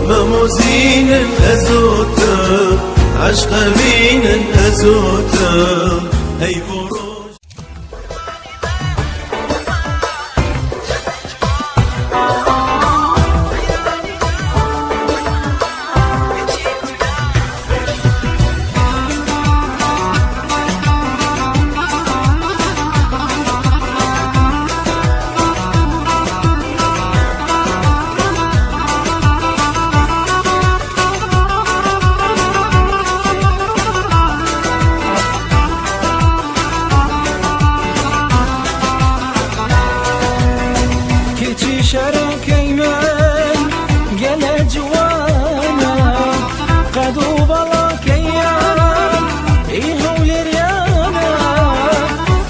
مموزين أزوتم عشق بين أزوتم هي بروج شركي من قل جوانا قدو بلاكيا إيهو لريانا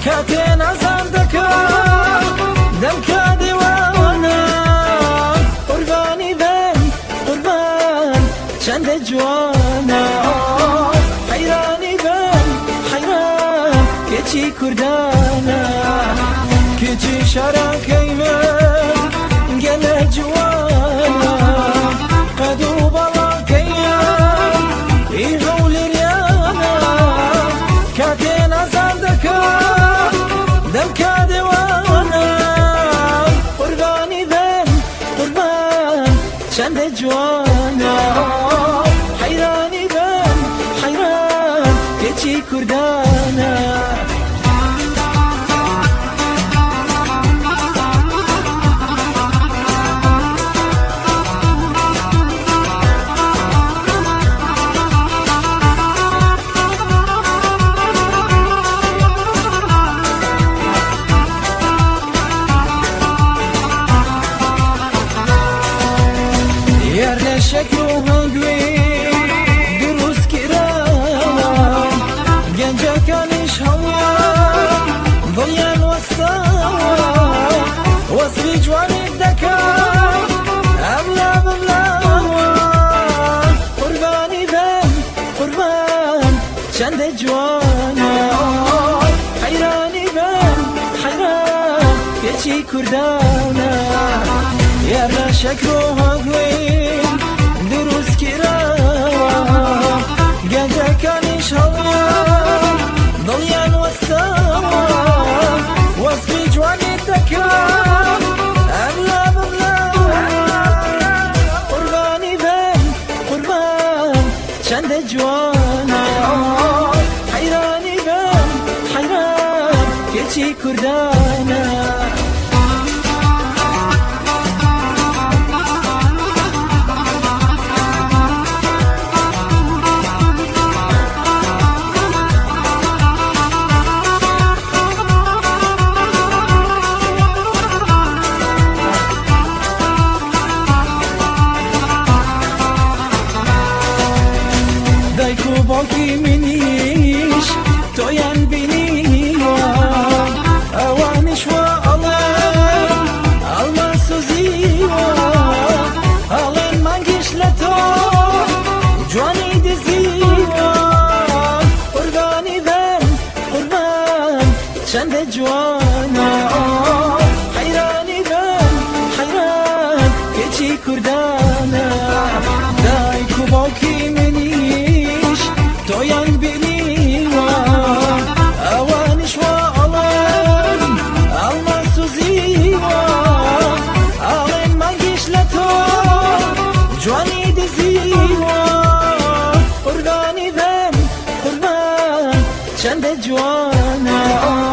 كاتين أزاندكا دمكا ديوانا قرباني بين قربان شند جوانا حيراني بين حيران كيتشي كردانا كيتشي شركي من قل جوانا قدو بلاكيا إيهو لريانا كاتين أزاندكا دمكا ديوانا قرباني بين قربان شند جوانا حيراني بين حيران كيتشي كردانا شكله هنقوي دروس كرام جنجا كانش هوا ضيان وسطاوا وصفي جواني الدكا أملا بملاوا قرباني بين قربان شند جوانا حيراني بين حيران كيتشي كردانا يا شكله هنقوي دروس كرام قاعدة كان يشهوا ضليان وسطاوا وصفي جواني الدكام أملا بملاوا قرباني بين قربان شند جوانا حيراني بين حيران كيتشي كردانا باقي منيش تويان بنيوا اوانش والين الماس زيوا الين مانجيش لتو جواني دزيوا قرباني بين قربان شند جوانا حيراني بين حيران كيتشي كردانا دايكو باقي منيش تويان بنيوا اوانش والين الماس زيوا الين مانجيش لتو جواني دزيوا قرباني بين قربان شند جوانا